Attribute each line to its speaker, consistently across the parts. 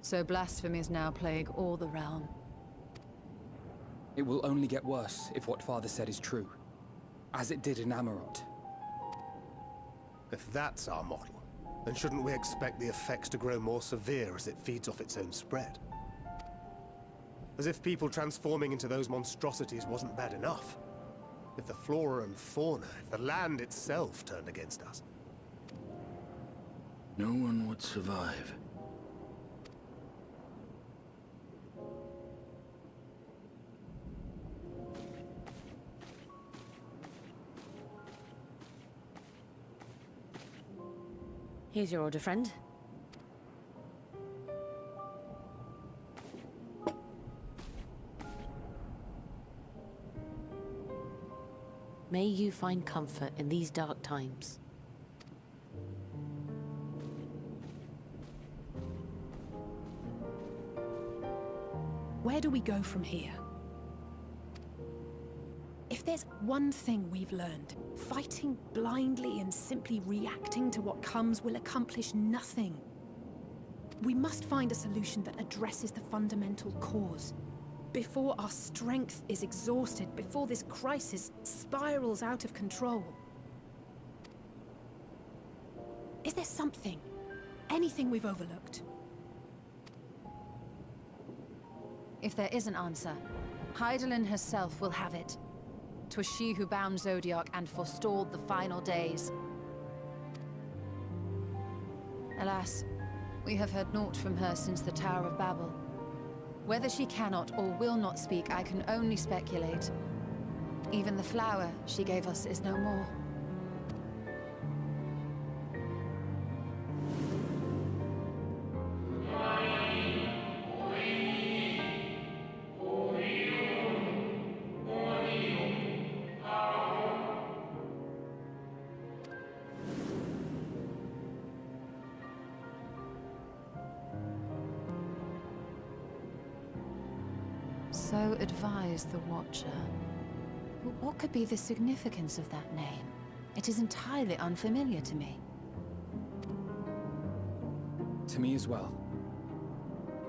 Speaker 1: So blasphemies now plague all the realm.
Speaker 2: It will only get worse if what Father said is true, as it did in Amarot.
Speaker 3: If that's our model, then shouldn't we expect the effects to grow more severe as it feeds off its own spread? As if people transforming into those monstrosities wasn't bad enough. If the flora and fauna, if the land itself turned against us.
Speaker 4: No one would survive.
Speaker 5: Here's your order, friend. May you find comfort in these dark times.
Speaker 6: Where do we go from here? If there's one thing we've learned, fighting blindly and simply reacting to what comes will accomplish nothing. We must find a solution that addresses the fundamental cause. Before our strength is exhausted, before this crisis spirals out of control. Is there something, anything we've overlooked?
Speaker 1: If there is an answer, Daelen herself will have it. 'Twas she who bound Zodiac and forestalled the final days. Alas, we have heard naught from her since the Tower of Babel. Whether she cannot or will not speak, I can only speculate. Even the flower she gave us is no more. So advised the Watcher. But what could be the significance of that name? It is entirely unfamiliar to me.
Speaker 2: To me as well.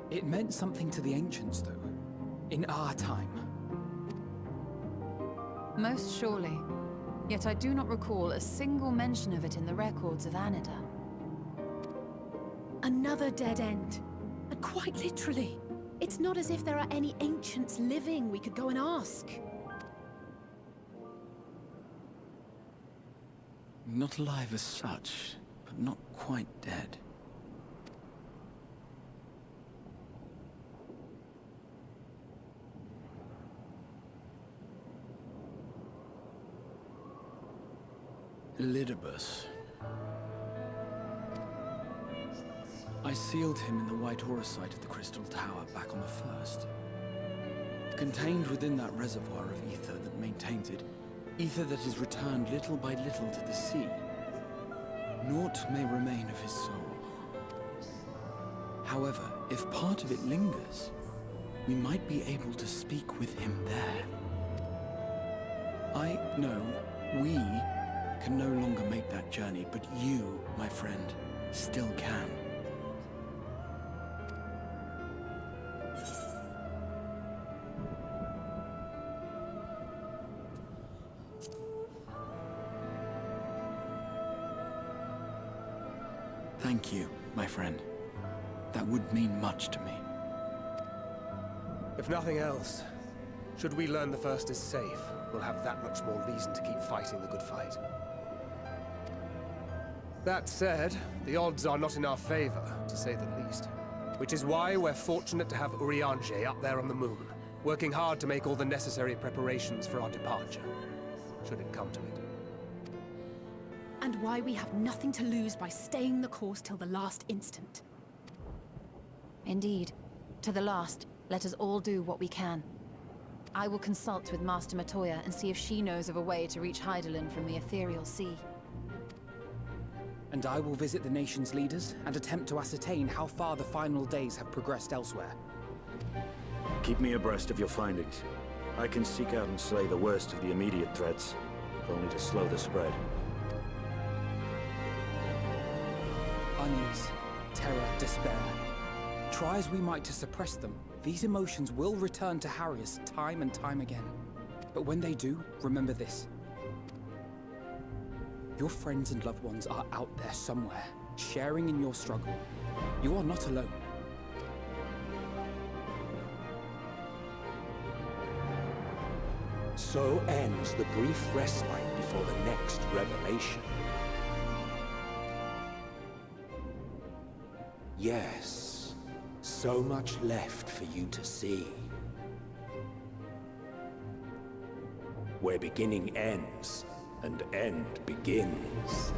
Speaker 2: It meant something to the ancients, though. In our time.
Speaker 1: Most surely. Yet I do not recall a single mention of it in the records of Anida.
Speaker 6: Another dead end. And quite literally. It's not as if there are any ancients living we could go and ask.
Speaker 4: Not alive as such, but not quite dead. Elidibus. I sealed him in the white auracite of the Crystal Tower back on the first. Contained within that reservoir of ether that maintains it, ether that is returned little by little to the sea. Naught may remain of his soul. However, if part of it lingers, we might be able to speak with him there. We can no longer make that journey, but you, my friend, still can. Thank you, my friend. That would mean much to me.
Speaker 3: If nothing else, should we learn the First is safe, we'll have that much more reason to keep fighting the good fight. That said, the odds are not in our favor, to say the least. Which is why we're fortunate to have Urianger up there on the moon, working hard to make all the necessary preparations for our departure, should it come to it.
Speaker 6: And why we have nothing to lose by staying the course till the last instant.
Speaker 1: Indeed. To the last, let us all do what we can. I will consult with Master Matoya and see if she knows of a way to reach Daelen from the ethereal sea.
Speaker 2: And I will visit the nation's leaders and attempt to ascertain how far the final days have progressed elsewhere.
Speaker 7: Keep me abreast of your findings. I can seek out and slay the worst of the immediate threats, if only to slow the spread.
Speaker 2: Unease, terror, despair. Try as we might to suppress them, these emotions will return to harry us time and time again. But when they do, remember this. Your friends and loved ones are out there somewhere, sharing in your struggle. You are not alone.
Speaker 8: So ends the brief respite before the next revelation. Yes, so much left for you to see. Where beginning ends, and end begins.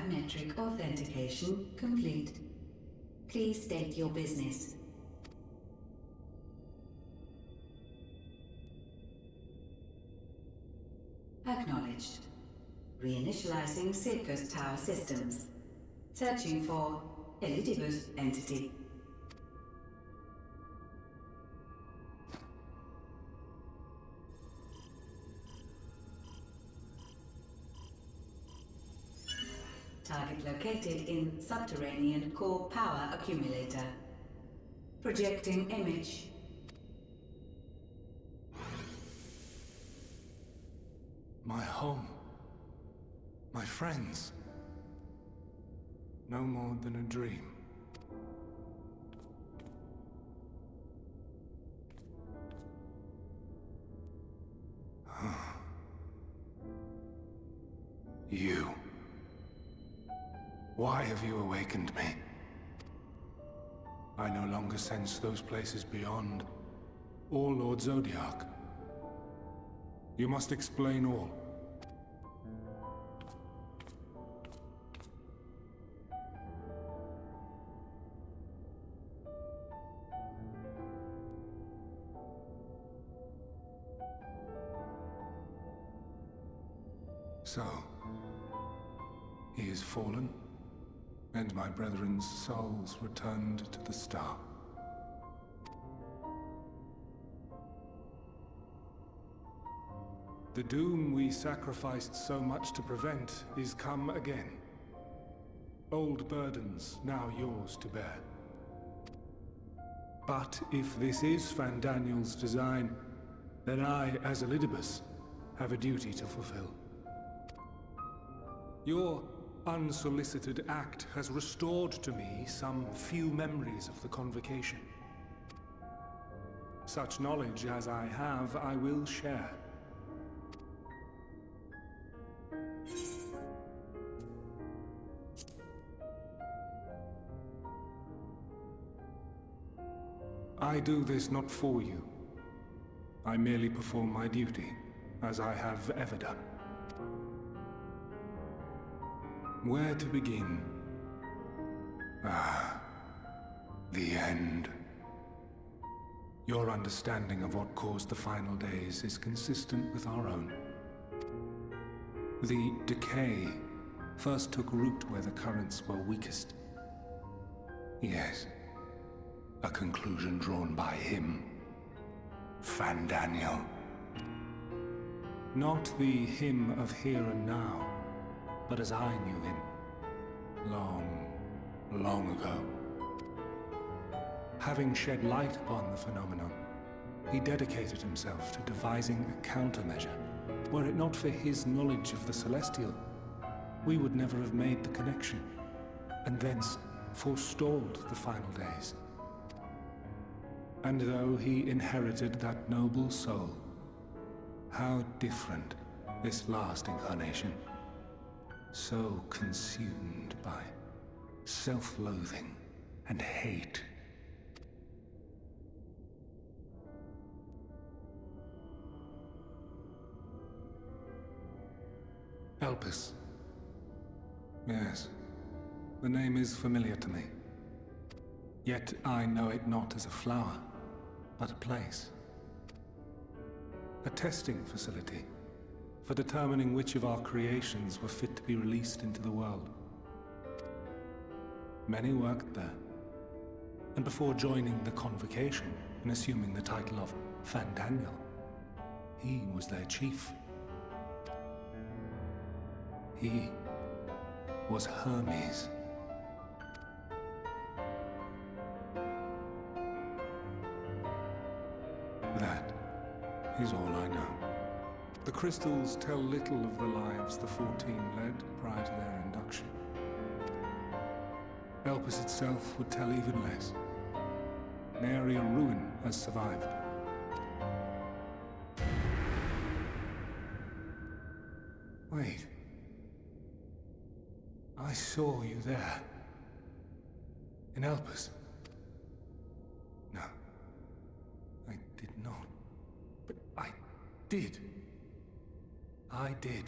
Speaker 9: biometric authentication complete. Please state your business. Acknowledged. Reinitializing Circus Tower systems. Searching for Elidibus entity. Target located in subterranean core power accumulator. Projecting image.
Speaker 8: My home. My friends. No more than a dream. You. Why have you awakened me? I no longer sense those places beyond, or Lord Zodiac. You must explain all. So, he is fallen, and my brethren's souls returned to the star. The doom we sacrificed so much to prevent is come again. Old burdens now yours to bear. But if this is Fandaniel's design, then I, as Elidibus, have a duty to fulfill. Your unsolicited act has restored to me some few memories of the convocation. Such knowledge as I have, I will share. I do this not for you. I merely perform my duty, as I have ever done. Where to begin? The end. Your understanding of what caused the final days is consistent with our own. The decay first took root where the currents were weakest. Yes, a conclusion drawn by him, Fandaniel. Not the him of here and now, but as I knew him, long ago. Having shed light upon the phenomenon, he dedicated himself to devising a countermeasure. Were it not for his knowledge of the Celestial, we would never have made the connection, and thence forestalled the final days. And though he inherited that noble soul, how different this last incarnation. So consumed by self-loathing and hate. Elpis. Yes, the name is familiar to me. Yet I know it not as a flower, but a place. A testing facility for determining which of our creations were fit to be released into the world. Many worked there, and before joining the convocation and assuming the title of Fandaniel, he was their chief. He was Hermes. That is all I know. The crystals tell little of the lives the 14 led prior to their induction. Elpis itself would tell even less. Nary a ruin has survived. Wait. I saw you there. In Elpis. No. I did not. But I did. I did.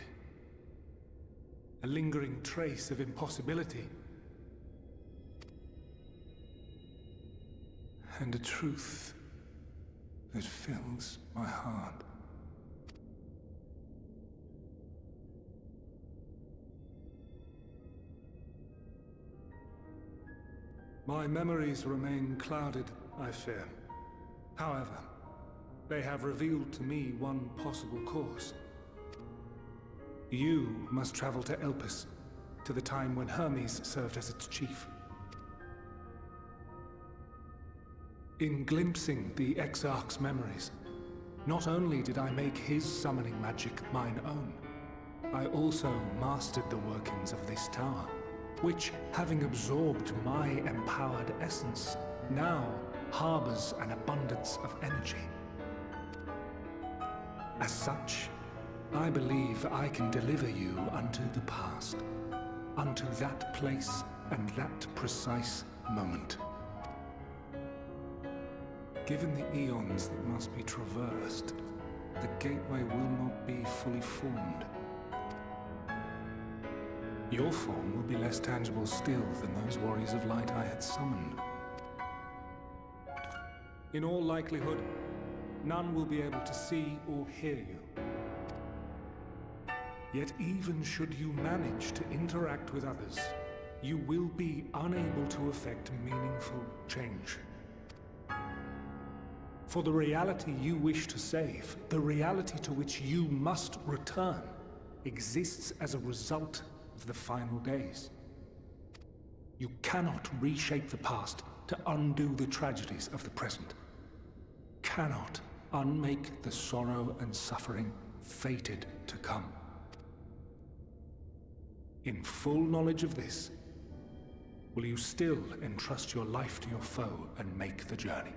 Speaker 8: a lingering trace of impossibility. And a truth that fills my heart. My memories remain clouded, I fear. However, they have revealed to me one possible course. You must travel to Elpis, to the time when Hermes served as its chief. In glimpsing the Exarch's memories, not only did I make his summoning magic mine own, I also mastered the workings of this tower, which, having absorbed my empowered essence, now harbors an abundance of energy. As such, I believe I can deliver you unto the past, unto that place and that precise moment. Given the eons that must be traversed, the gateway will not be fully formed. Your form will be less tangible still than those warriors of light I had summoned. In all likelihood, none will be able to see or hear you. Yet even should you manage to interact with others, you will be unable to effect meaningful change. For the reality you wish to save, the reality to which you must return, exists as a result of the final days. You cannot reshape the past to undo the tragedies of the present. Cannot unmake the sorrow and suffering fated to come. In full knowledge of this, will you still entrust your life to your foe and make the journey?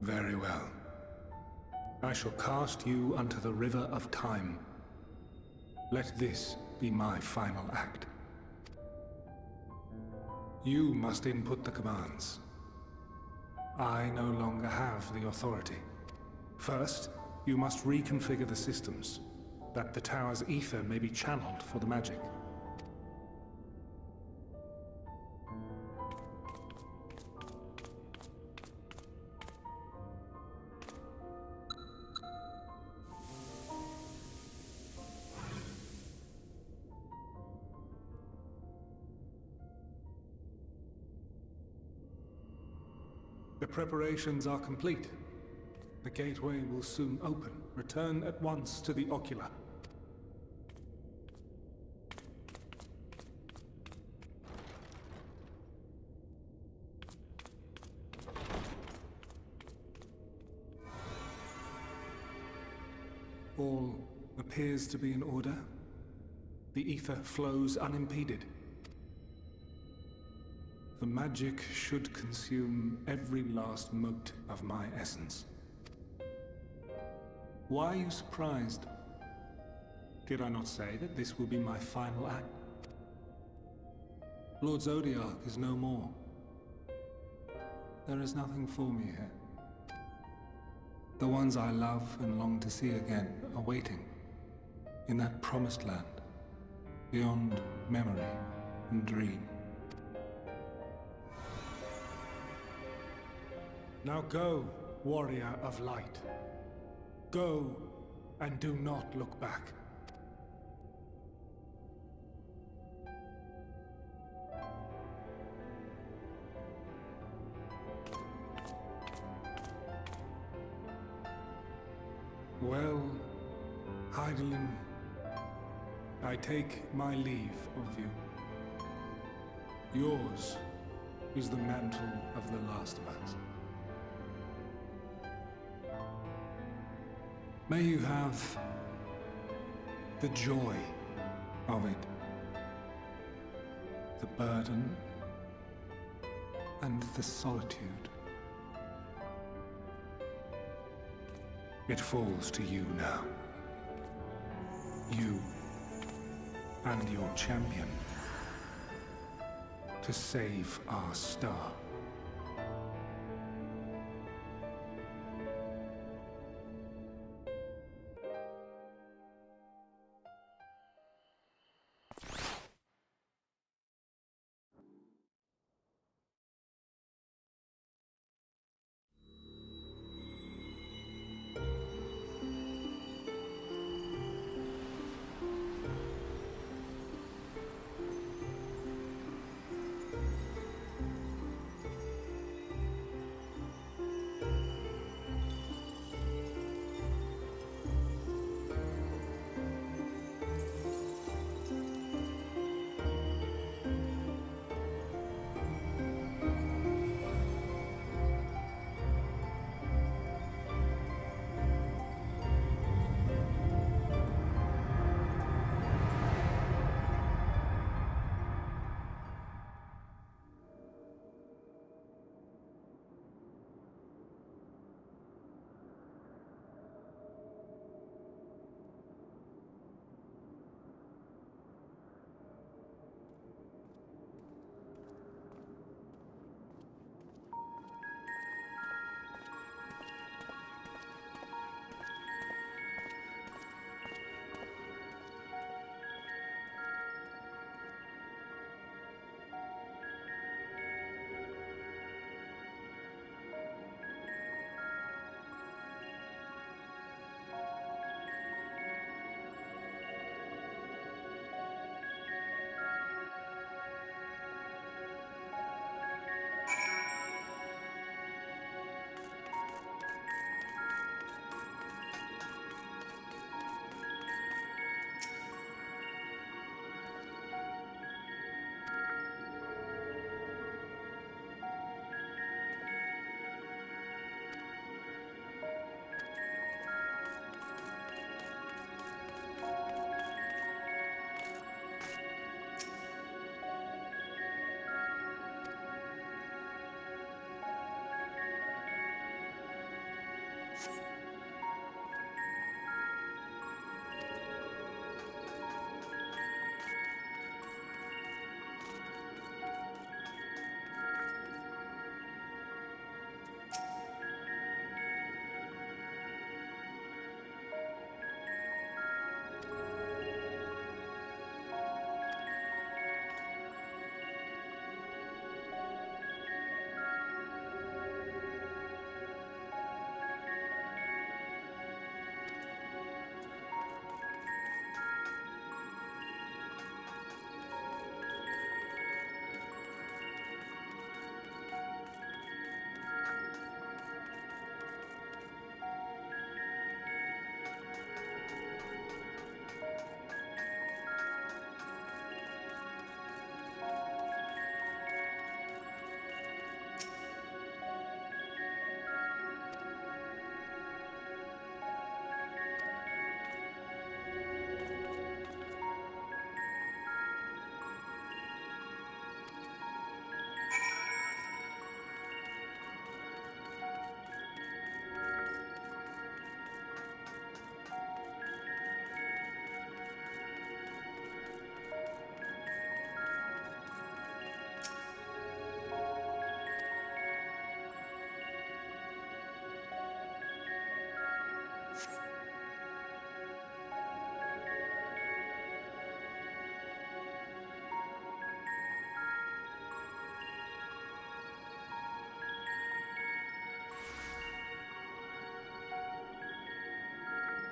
Speaker 8: Very well. I shall cast you unto the river of time. Let this be my final act. You must input the commands. I no longer have the authority. First, you must reconfigure the systems, that the tower's ether may be channeled for the magic. The preparations are complete. The gateway will soon open. Return at once to the Ocular. All appears to be in order. The ether flows unimpeded. The magic should consume every last mote of my essence. Why are you surprised? Did I not say that this will be my final act? Lord Zodiac is no more. There is nothing for me here. The ones I love and long to see again are waiting, in that promised land, beyond memory and dream. Now go, warrior of light. Go, and do not look back. Well, Daelen, I take my leave of you. Yours is the mantle of the last of us. May you have the joy of it, the burden, and the solitude. It falls to you now. You and your champion to save our star.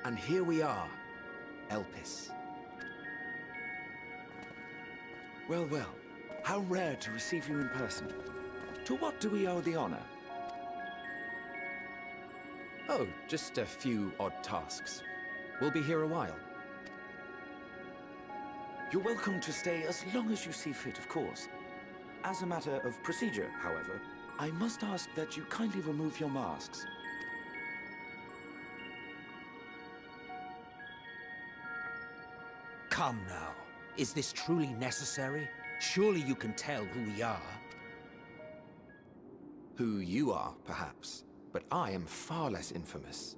Speaker 10: And here we are, Elpis. Well, well, how rare to receive you in person. To what do we owe the honor?
Speaker 2: Oh, just a few odd tasks. We'll be here a while.
Speaker 10: You're welcome to stay as long as you see fit, of course. As a matter of procedure, however, I must ask that you kindly remove your masks.
Speaker 11: Come now. Is this truly necessary? Surely you can tell who we are.
Speaker 2: Who you are, perhaps, but I am far less infamous.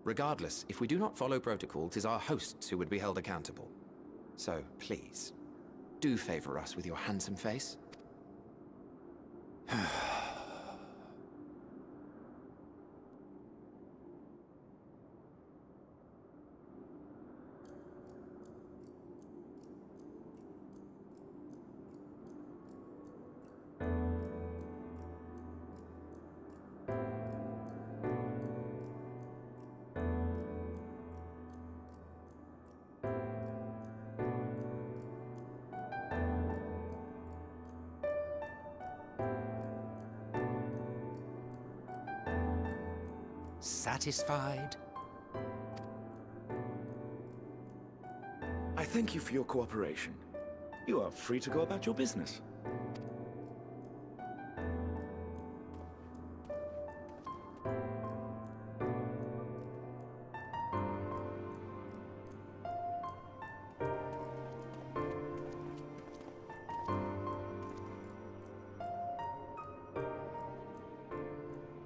Speaker 2: Regardless, if we do not follow protocol, 'tis our hosts who would be held accountable. So, please, do favor us with your handsome face.
Speaker 11: Satisfied?
Speaker 7: I thank you for your cooperation. You are free to go about your business.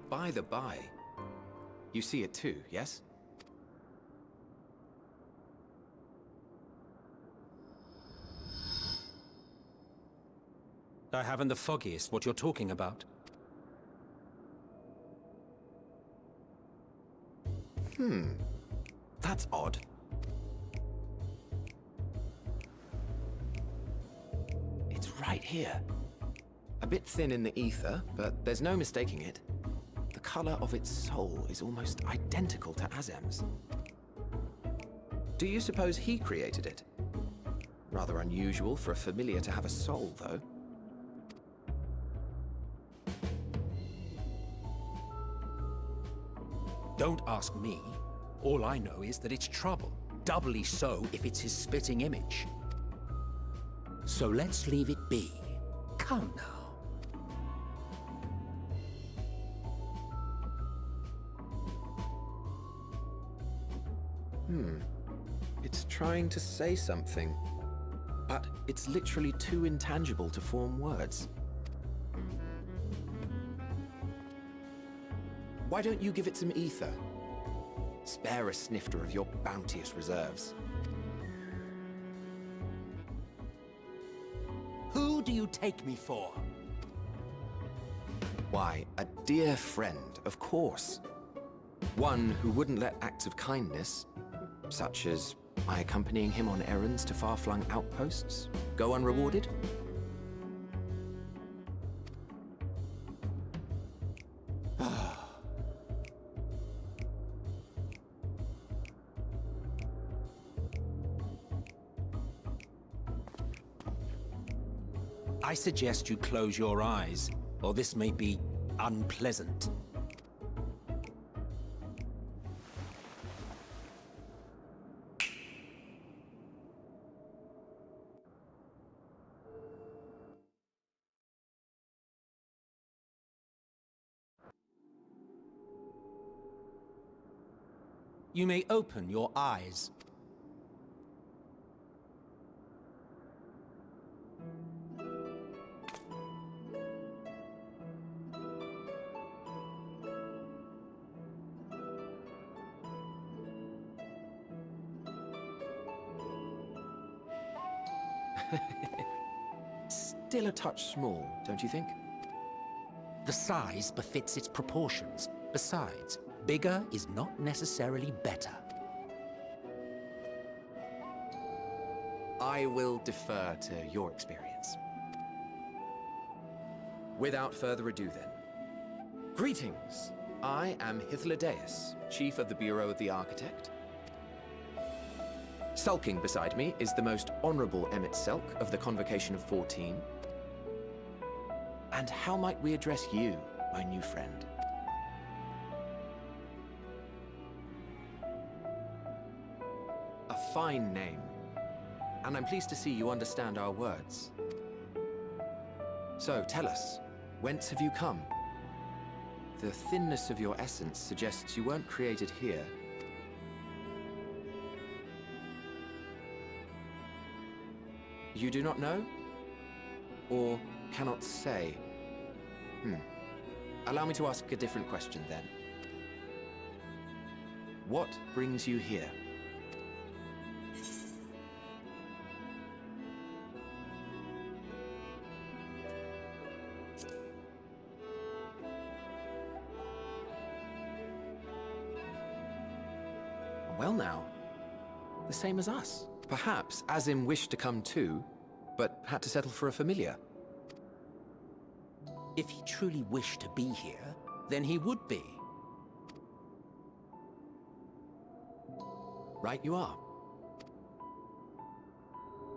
Speaker 2: By the by, you see it too, yes?
Speaker 11: I haven't the foggiest what you're talking about.
Speaker 2: That's odd. It's right here. A bit thin in the ether, but there's no mistaking it. The color of its soul is almost identical to Azem's. Do you suppose he created it? Rather unusual for a familiar to have a soul, though.
Speaker 11: Don't ask me. All I know is that it's trouble. Doubly so if it's his spitting image. So let's leave it be. Come now.
Speaker 2: It's trying to say something, but it's literally too intangible to form words. Why don't you give it some ether? Spare a snifter of your bounteous reserves.
Speaker 11: Who do you take me for?
Speaker 2: Why, a dear friend, of course. One who wouldn't let acts of kindness, such as my accompanying him on errands to far-flung outposts, go unrewarded?
Speaker 11: I suggest you close your eyes, or this may be unpleasant. You may open your eyes.
Speaker 2: Still a touch small, don't you think?
Speaker 11: The size befits its proportions. Besides, bigger is not necessarily better.
Speaker 2: I will defer to your experience. Without further ado then. Greetings! I am Elidibus, Chief of the Bureau of the Architect. Sulking beside me is the most honorable Emmett Selk of the Convocation of 14. And how might we address you, my new friend? A fine name. And I'm pleased to see you understand our words. So, tell us, whence have you come? The thinness of your essence suggests you weren't created here. You do not know? Or cannot say? Allow me to ask a different question then. What brings you here? Well now, the same as us. Perhaps Azim wished to come too, but had to settle for a familiar.
Speaker 11: If he truly wished to be here, then he would be.
Speaker 2: Right you are.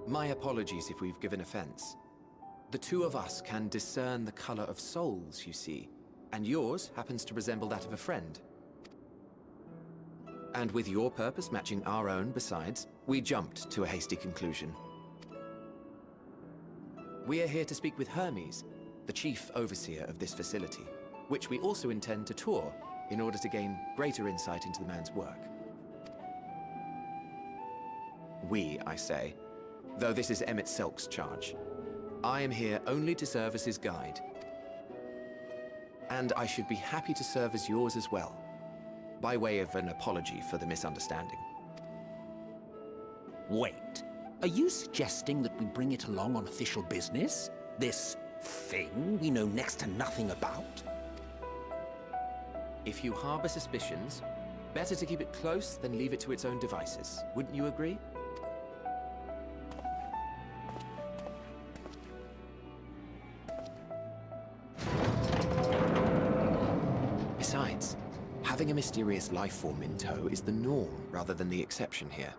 Speaker 2: My apologies if we've given offense. The two of us can discern the color of souls, you see, and yours happens to resemble that of a friend. And with your purpose matching our own besides, we jumped to a hasty conclusion. We are here to speak with Hermes, the chief overseer of this facility, which we also intend to tour in order to gain greater insight into the man's work. We, I say, though this is Emmett Selk's charge. I am here only to serve as his guide. And I should be happy to serve as yours as well, by way of an apology for the misunderstanding.
Speaker 11: Wait, are you suggesting that we bring it along on official business? This thing we know next to nothing about?
Speaker 2: If you harbor suspicions, better to keep it close than leave it to its own devices. Wouldn't you agree? Besides, having a mysterious life form in tow is the norm rather than the exception here.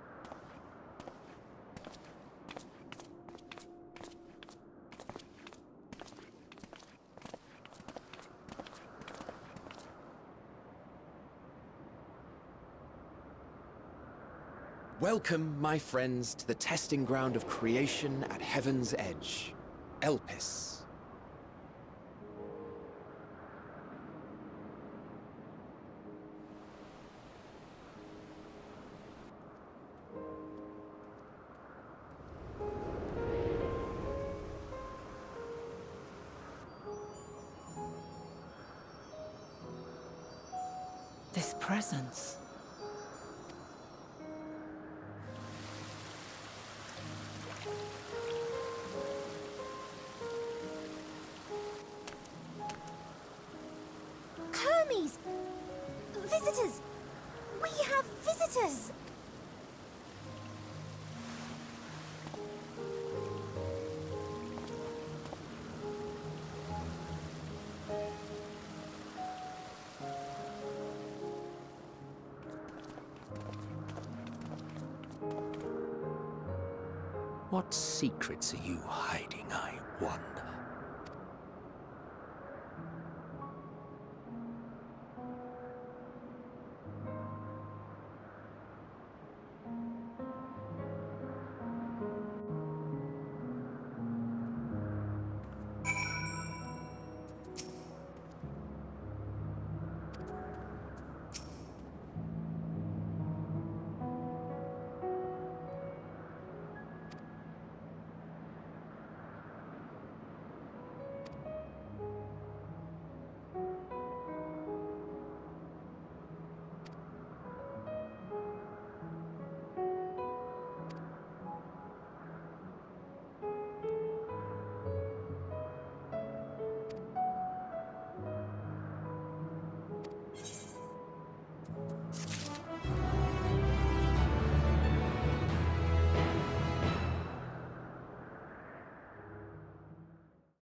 Speaker 2: Welcome, my friends, to the testing ground of creation at Heaven's Edge, Elpis.
Speaker 5: This presence.
Speaker 12: Hermes! Visitors! We have visitors!
Speaker 11: What secrets are you hiding, I wonder?